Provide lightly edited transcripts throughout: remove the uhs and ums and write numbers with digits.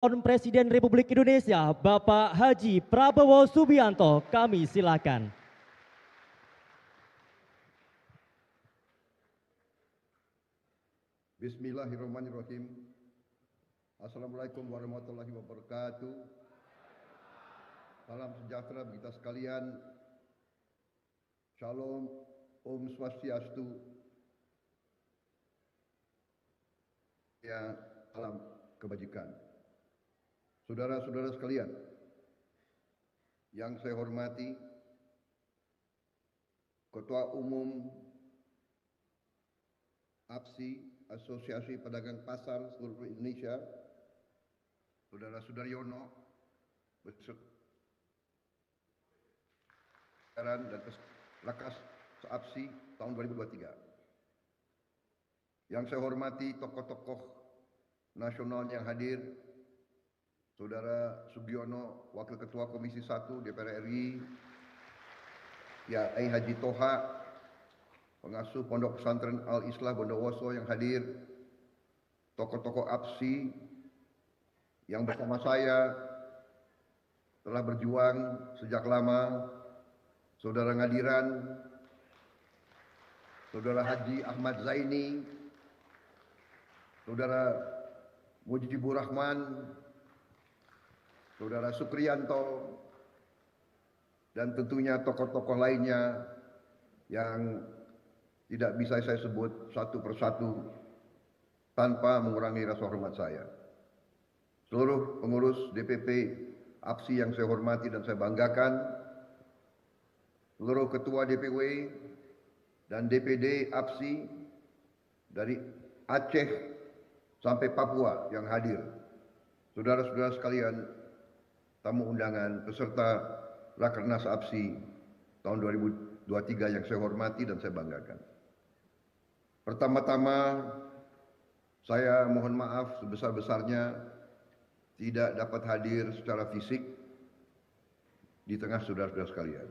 Presiden Republik Indonesia Bapak Haji Prabowo Subianto, kami silakan. Bismillahirrahmanirrahim. Assalamualaikum warahmatullahi wabarakatuh. Salam sejahtera bagi kita sekalian. Shalom, Om Swastiastu. Ya, salam kebajikan. Saudara-saudara sekalian, yang saya hormati, Ketua Umum APSI, Asosiasi Pedagang Pasar Seluruh Indonesia, Saudara Sudaryono, dan Lakas APSI tahun 2023. Yang saya hormati tokoh-tokoh nasional yang hadir, Saudara Sugiono, Wakil Ketua Komisi 1 DPR RI, Kiai Haji Toha, pengasuh Pondok Pesantren Al-Islah Bondowoso yang hadir, tokoh-tokoh APSI yang bersama saya telah berjuang sejak lama, Saudara Ngadiran, Saudara Haji Ahmad Zaini, Saudara Mujibur Rahman, Saudara Sukriyanto, dan tentunya tokoh-tokoh lainnya yang tidak bisa saya sebut satu persatu tanpa mengurangi rasa hormat saya. Seluruh pengurus DPP APSI yang saya hormati dan saya banggakan, seluruh ketua DPW dan DPD APSI dari Aceh sampai Papua yang hadir, saudara-saudara sekalian, tamu undangan peserta Rakernas APSI tahun 2023 yang saya hormati dan saya banggakan. Pertama-tama, saya mohon maaf sebesar-besarnya tidak dapat hadir secara fisik di tengah saudara-saudara sekalian.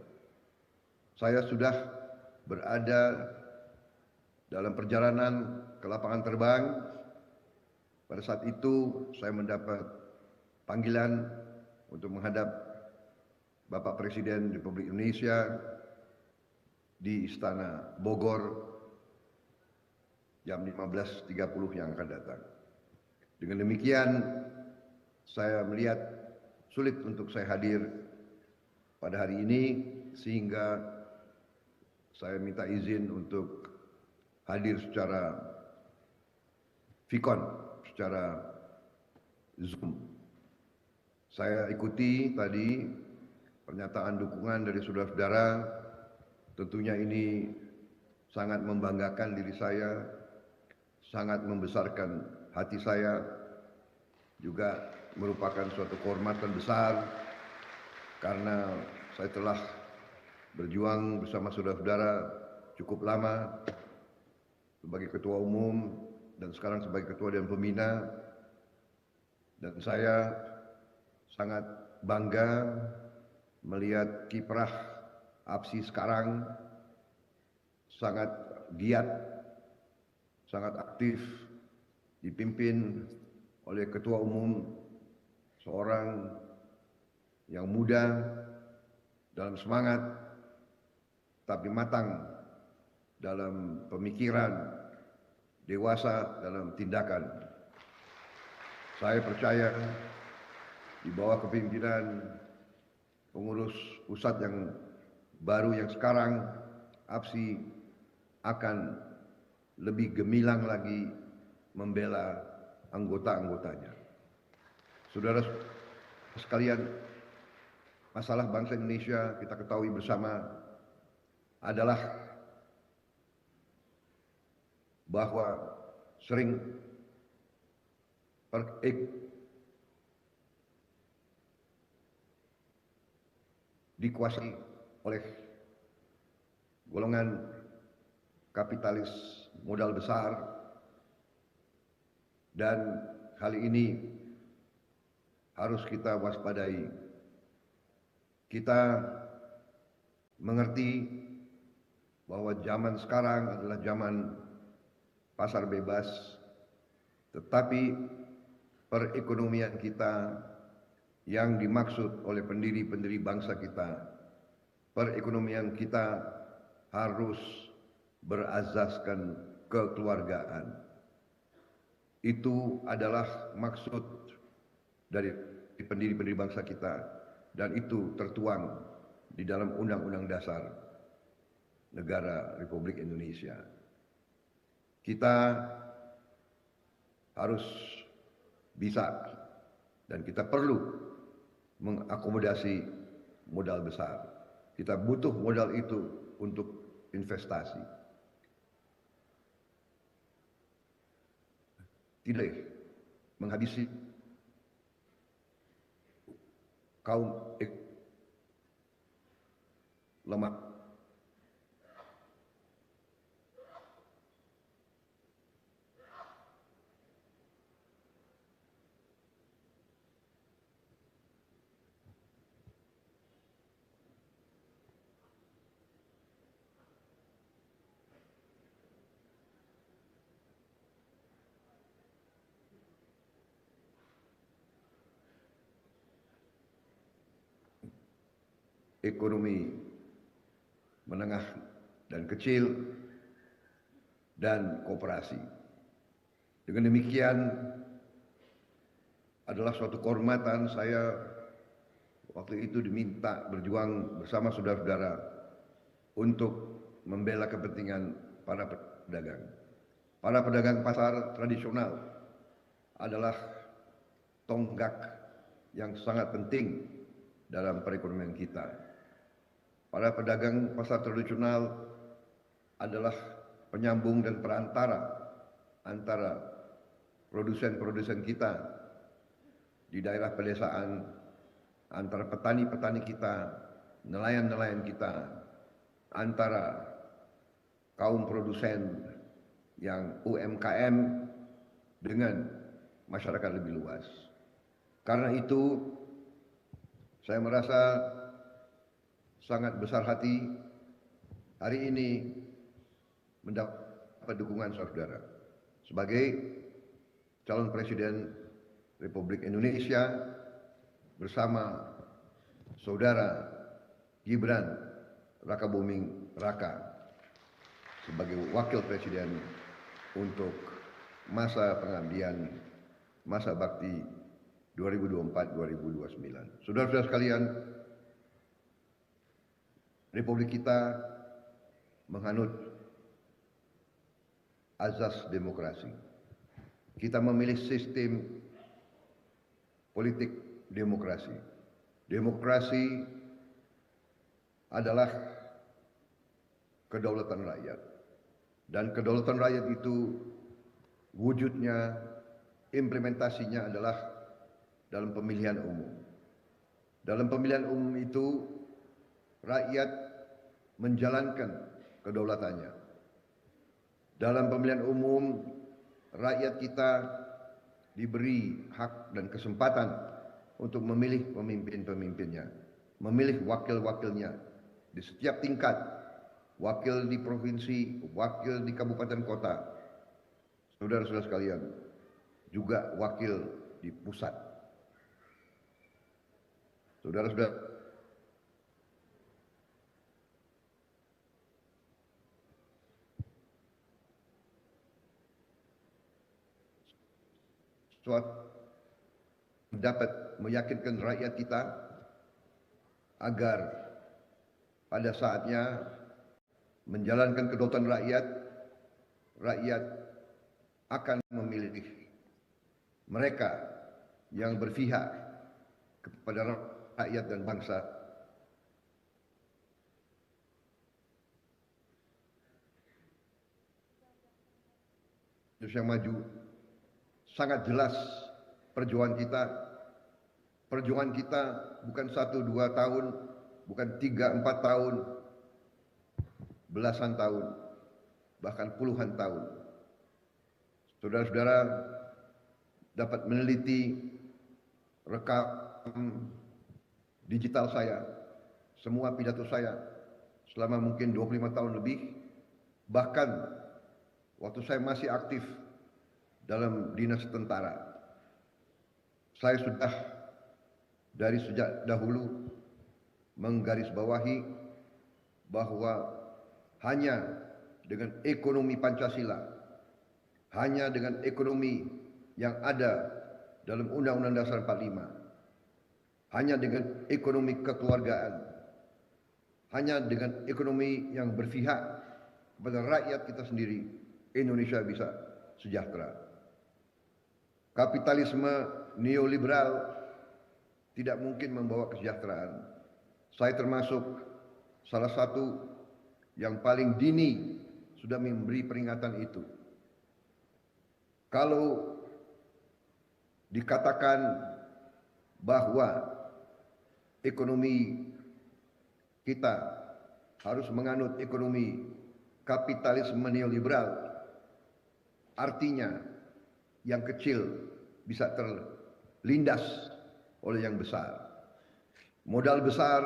Saya sudah berada dalam perjalanan ke lapangan terbang. Pada saat itu saya mendapat panggilan untuk menghadap Bapak Presiden Republik Indonesia di Istana Bogor jam 15.30 yang akan datang. Dengan demikian, saya melihat sulit untuk saya hadir pada hari ini, sehingga saya minta izin untuk hadir secara Vicon, secara Zoom. Saya ikuti tadi pernyataan dukungan dari saudara-saudara. Tentunya ini sangat membanggakan diri saya, sangat membesarkan hati saya, juga merupakan suatu kehormatan besar karena saya telah berjuang bersama saudara-saudara cukup lama sebagai ketua umum dan sekarang sebagai ketua Dewan Pembina, dan saya sangat bangga melihat kiprah APSI sekarang sangat giat, sangat aktif, dipimpin oleh ketua umum, seorang yang muda dalam semangat tapi matang dalam pemikiran, dewasa dalam tindakan. Saya percaya di bawah kepemimpinan pengurus pusat yang baru yang sekarang, APSI akan lebih gemilang lagi membela anggota-anggotanya. Saudara sekalian, masalah bangsa Indonesia kita ketahui bersama adalah bahwa sering dikuasai oleh golongan kapitalis modal besar, dan hal ini harus kita waspadai. Kita mengerti bahwa zaman sekarang adalah zaman pasar bebas, tetapi perekonomian kita yang dimaksud oleh pendiri-pendiri bangsa kita. Perekonomian kita harus berazaskan kekeluargaan. Itu adalah maksud dari pendiri-pendiri bangsa kita, dan itu tertuang di dalam Undang-Undang Dasar Negara Republik Indonesia. Kita harus bisa dan kita perlu mengakomodasi modal besar. Kita butuh modal itu untuk investasi. Tidak menghabisi kaum lemah. Ekonomi menengah dan kecil dan koperasi. Dengan demikian adalah suatu kehormatan saya waktu itu diminta berjuang bersama saudara-saudara untuk membela kepentingan para pedagang. Para pedagang pasar tradisional adalah tonggak yang sangat penting dalam perekonomian kita. Para pedagang pasar tradisional adalah penyambung dan perantara antara produsen-produsen kita di daerah pedesaan, antara petani-petani kita, nelayan-nelayan kita, antara kaum produsen yang UMKM dengan masyarakat lebih luas. Karena itu, saya merasa sangat besar hati hari ini mendapat dukungan saudara sebagai calon presiden Republik Indonesia bersama saudara Gibran Rakabuming Raka sebagai wakil presiden untuk masa pengabdian masa bakti 2024-2029. Saudara-saudara sekalian, Republik kita menganut azas demokrasi. Kita memilih sistem politik demokrasi. Demokrasi adalah kedaulatan rakyat. Dan kedaulatan rakyat itu wujudnya, implementasinya adalah dalam pemilihan umum. Dalam pemilihan umum itu rakyat menjalankan kedaulatannya. Dalam pemilihan umum, rakyat kita diberi hak dan kesempatan untuk memilih pemimpin-pemimpinnya, memilih wakil-wakilnya di setiap tingkat, wakil di provinsi, wakil di kabupaten kota, saudara-saudara sekalian, juga wakil di pusat. Saudara-saudara, dapat meyakinkan rakyat kita agar pada saatnya menjalankan kedaulatan rakyat, rakyat akan memilih mereka yang berpihak kepada rakyat dan bangsa. Indonesia yang maju. Sangat jelas perjuangan kita. Perjuangan kita bukan 1-2 tahun, bukan 3-4 tahun, belasan tahun, bahkan puluhan tahun. Saudara-saudara dapat meneliti rekam digital saya, semua pidato saya selama mungkin 25 tahun lebih, bahkan waktu saya masih aktif dalam dinas tentara. saya sudah dari sejak dahulu menggarisbawahi bahwa hanya dengan ekonomi Pancasila, hanya dengan ekonomi yang ada dalam Undang-Undang Dasar 45, hanya dengan ekonomi kekeluargaan, hanya dengan ekonomi yang berpihak kepada rakyat kita sendiri, Indonesia bisa sejahtera. Kapitalisme neoliberal tidak mungkin membawa kesejahteraan. Saya termasuk salah satu yang paling dini sudah memberi peringatan itu. Kalau dikatakan bahwa ekonomi kita harus menganut ekonomi kapitalisme neoliberal, artinya yang kecil bisa terlindas oleh yang besar. Modal besar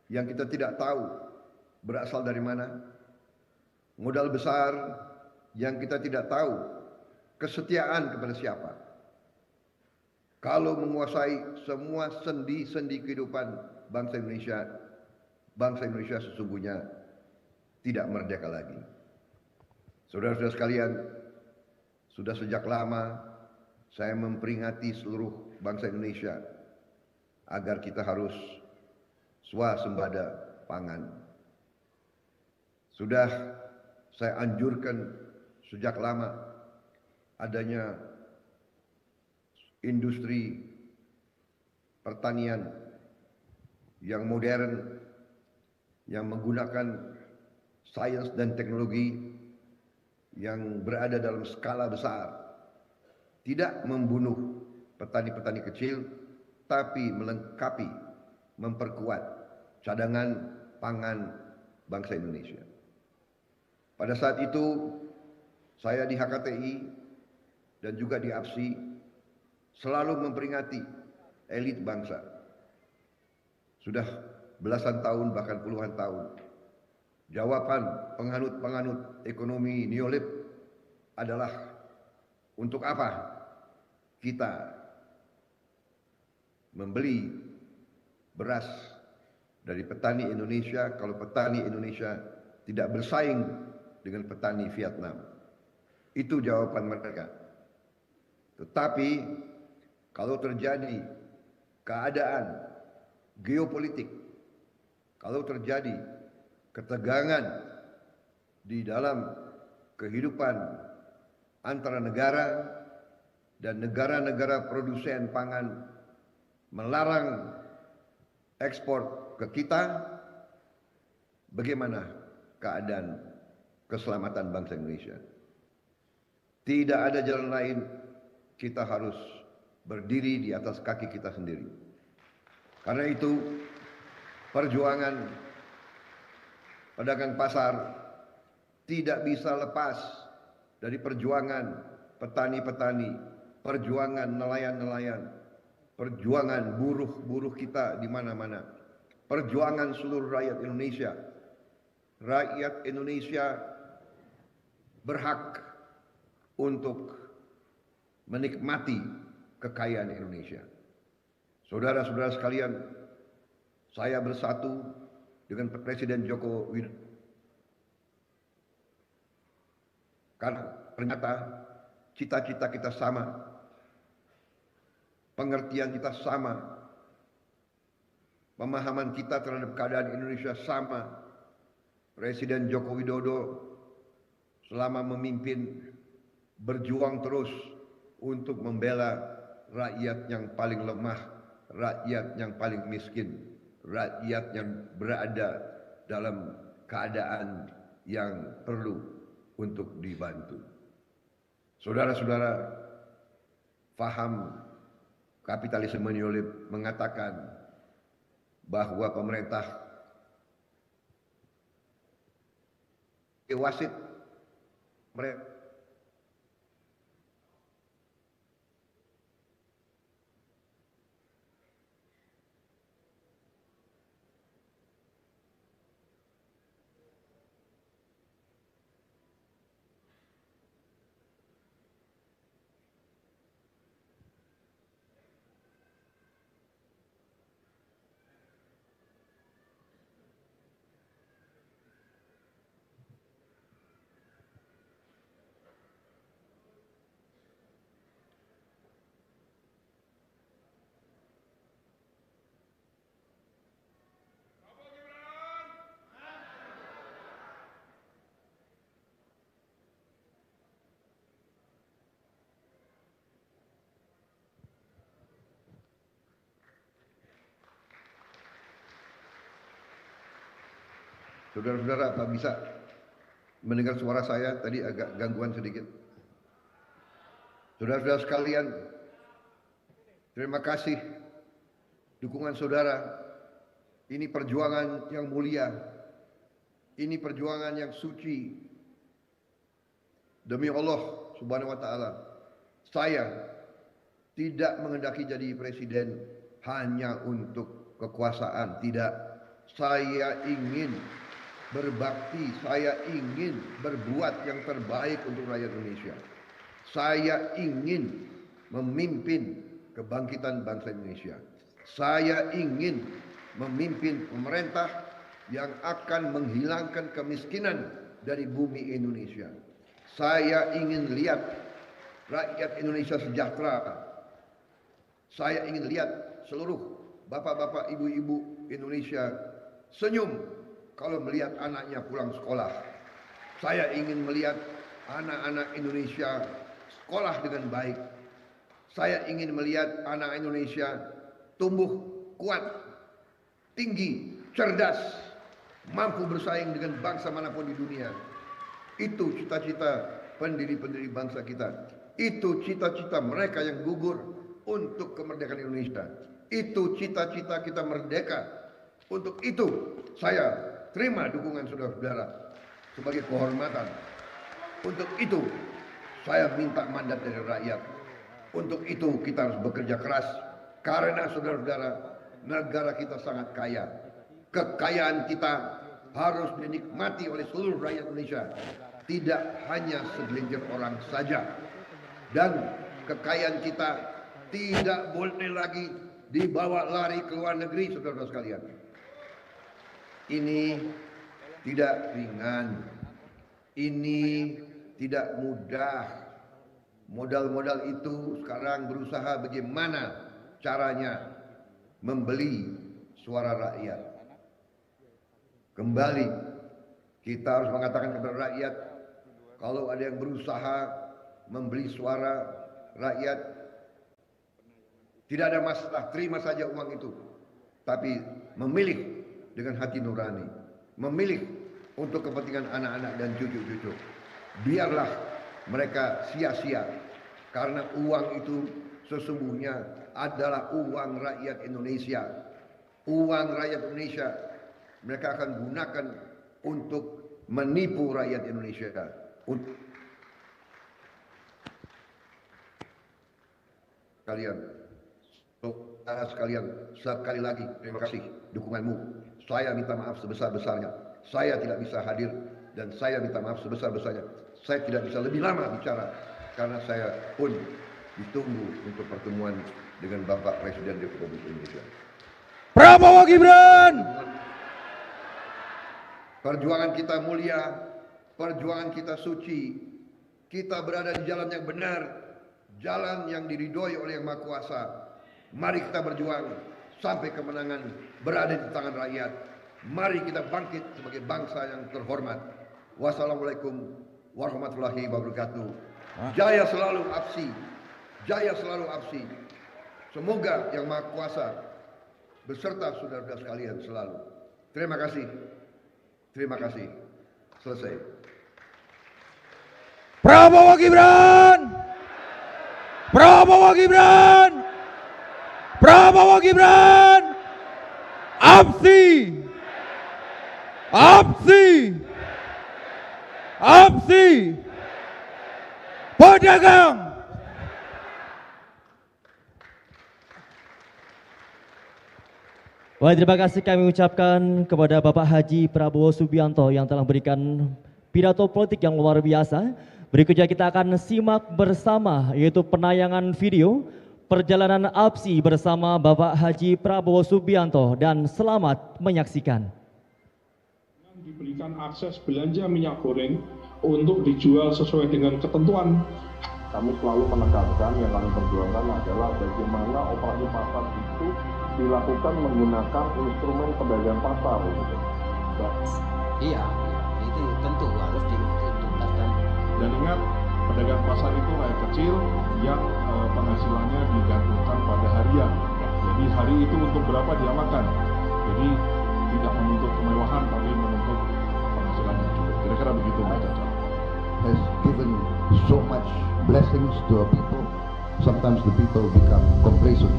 yang kita tidak tahu berasal dari mana. Modal besar yang kita tidak tahu kesetiaan kepada siapa. Kalau menguasai semua sendi-sendi kehidupan bangsa Indonesia sesungguhnya tidak merdeka lagi. Saudara-saudara sekalian, sudah sejak lama saya memperingati seluruh bangsa Indonesia agar kita harus swasembada pangan. Sudah saya anjurkan sejak lama adanya industri pertanian yang modern, yang menggunakan sains dan teknologi yang berada dalam skala besar, tidak membunuh petani-petani kecil, tapi melengkapi, memperkuat cadangan pangan bangsa Indonesia. Pada saat itu, saya di HKTI dan juga di APSI selalu memperingati elit bangsa. Sudah belasan tahun, bahkan puluhan tahun. Jawaban penganut-penganut ekonomi neolib adalah untuk apa kita membeli beras dari petani Indonesia kalau petani Indonesia tidak bersaing dengan petani Vietnam. Itu jawaban mereka. Tetapi kalau terjadi keadaan geopolitik, kalau terjadi ketegangan di dalam kehidupan antara negara dan negara-negara produsen pangan melarang ekspor ke kita, bagaimana keadaan keselamatan bangsa Indonesia? Tidak ada jalan lain, kita harus berdiri di atas kaki kita sendiri. Karena itu, perjuangan pedagang pasar tidak bisa lepas dari perjuangan petani-petani, perjuangan nelayan-nelayan, perjuangan buruh-buruh kita di mana-mana, perjuangan seluruh rakyat Indonesia. Rakyat Indonesia berhak untuk menikmati kekayaan Indonesia. Saudara-saudara sekalian, saya bersatu dengan Presiden Joko Widodo karena ternyata cita-cita kita sama, pengertian kita sama, pemahaman kita terhadap keadaan Indonesia sama. Presiden Joko Widodo selama memimpin berjuang terus untuk membela rakyat yang paling lemah, rakyat yang paling miskin, rakyat yang berada dalam keadaan yang perlu untuk dibantu. Saudara-saudara, faham kapitalisme neolib mengatakan bahwa pemerintah wasit mereka Saudara-saudara, apa bisa mendengar suara saya? Tadi agak gangguan sedikit. Saudara-saudara sekalian, terima kasih dukungan saudara. Ini perjuangan yang mulia. Ini perjuangan yang suci. Demi Allah Subhanahu wa taala, saya tidak menghendaki jadi presiden hanya untuk kekuasaan, tidak. Saya ingin berbakti, saya ingin berbuat yang terbaik untuk rakyat Indonesia. Saya ingin memimpin kebangkitan bangsa Indonesia. Saya ingin memimpin pemerintah yang akan menghilangkan kemiskinan dari bumi Indonesia. Saya ingin lihat rakyat Indonesia sejahtera. Saya ingin lihat seluruh bapak-bapak, ibu-ibu Indonesia senyum kalau melihat anaknya pulang sekolah. Saya ingin melihat anak-anak Indonesia sekolah dengan baik. Saya ingin melihat anak Indonesia tumbuh kuat, tinggi, cerdas, mampu bersaing dengan bangsa manapun di dunia. Itu cita-cita pendiri-pendiri bangsa kita. Itu cita-cita mereka yang gugur untuk kemerdekaan Indonesia. Itu cita-cita kita merdeka. Untuk itu saya terima dukungan saudara-saudara sebagai kehormatan. Untuk itu saya minta mandat dari rakyat. Untuk itu kita harus bekerja keras. Karena saudara-saudara, negara kita sangat kaya. Kekayaan kita harus dinikmati oleh seluruh rakyat Indonesia, tidak hanya segelintir orang saja. Dan kekayaan kita tidak boleh lagi dibawa lari ke luar negeri, saudara-saudara sekalian. Ini tidak ringan, ini tidak mudah. Modal-modal itu sekarang berusaha bagaimana caranya membeli suara rakyat. Kembali, kita harus mengatakan kepada rakyat, kalau ada yang berusaha membeli suara rakyat, tidak ada masalah, terima saja uang itu. Tapi memilih dengan hati nurani, memilih untuk kepentingan anak-anak dan cucu-cucu. Biarlah mereka sia-sia, karena uang itu sesungguhnya adalah uang rakyat Indonesia. Uang rakyat Indonesia mereka akan gunakan untuk menipu rakyat Indonesia. Saudara sekalian, sekali lagi terima kasih dukunganmu. Saya minta maaf sebesar-besarnya. Saya tidak bisa hadir dan saya minta maaf sebesar-besarnya. Saya tidak bisa lebih lama bicara karena saya pun ditunggu untuk pertemuan dengan Bapak Presiden Republik Indonesia. Prabowo Gibran. Perjuangan kita mulia, perjuangan kita suci. Kita berada di jalan yang benar, jalan yang diridhoi oleh Yang Maha Kuasa. Mari kita berjuang sampai kemenangan berada di tangan rakyat. Mari kita bangkit sebagai bangsa yang terhormat. Wassalamualaikum warahmatullahi wabarakatuh. Jaya selalu APSI, jaya selalu APSI. Semoga Yang Maha Kuasa beserta saudara-saudara sekalian selalu. Terima kasih. Terima kasih. Selesai. Prabowo Gibran. Prabowo Gibran. Prabowo Gibran. APSI. APSI. APSI. Pedagang. Baik, terima kasih kami ucapkan kepada Bapak Haji Prabowo Subianto yang telah memberikan pidato politik yang luar biasa. Berikutnya kita akan simak bersama yaitu penayangan video perjalanan APSI bersama Bapak Haji Prabowo Subianto dan selamat menyaksikan. Diberikan akses belanja minyak goreng untuk dijual sesuai dengan ketentuan. Kami selalu menekankan yang kami perjuangkan adalah bagaimana operasi pasar itu dilakukan menggunakan instrumen pedagang pasar. Iya, itu tentu harus dituntaskan. Dan ingat, pedagang pasar itu rakyat kecil yang penghasilannya digantungkan pada harian. Jadi hari itu untuk berapa dia makan. Jadi tidak menuntut kemewahan, tapi menuntut Kira-kira begitu Mbak Caca. Has given so much blessings to our people. Sometimes the people become complacent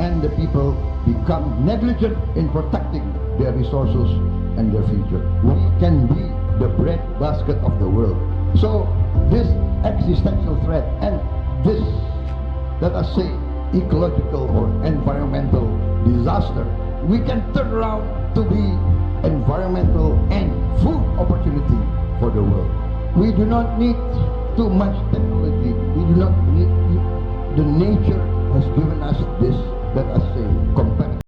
and the people become negligent in protecting their resources and their future. We can be the breadbasket of the world. So this existential threat and this, let us say, ecological or environmental disaster, we can turn around to be environmental and food opportunity for the world. We do not need too much technology. We do not need, the nature has given us this, let us say, comparative.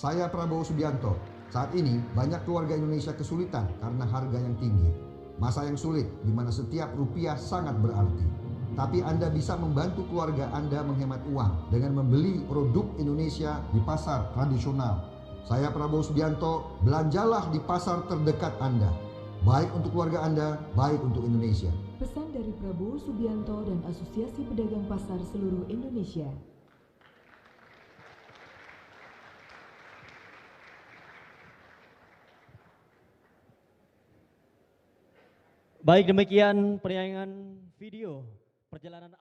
Saya Prabowo Subianto. Saat ini banyak keluarga Indonesia kesulitan karena harga yang tinggi. Masa yang sulit di mana setiap rupiah sangat berarti. Tapi Anda bisa membantu keluarga Anda menghemat uang dengan membeli produk Indonesia di pasar tradisional. Saya Prabowo Subianto, belanjalah di pasar terdekat Anda. Baik untuk keluarga Anda, baik untuk Indonesia. Pesan dari Prabowo Subianto dan Asosiasi Pedagang Pasar Seluruh Indonesia. Baik, demikian penayangan video perjalanan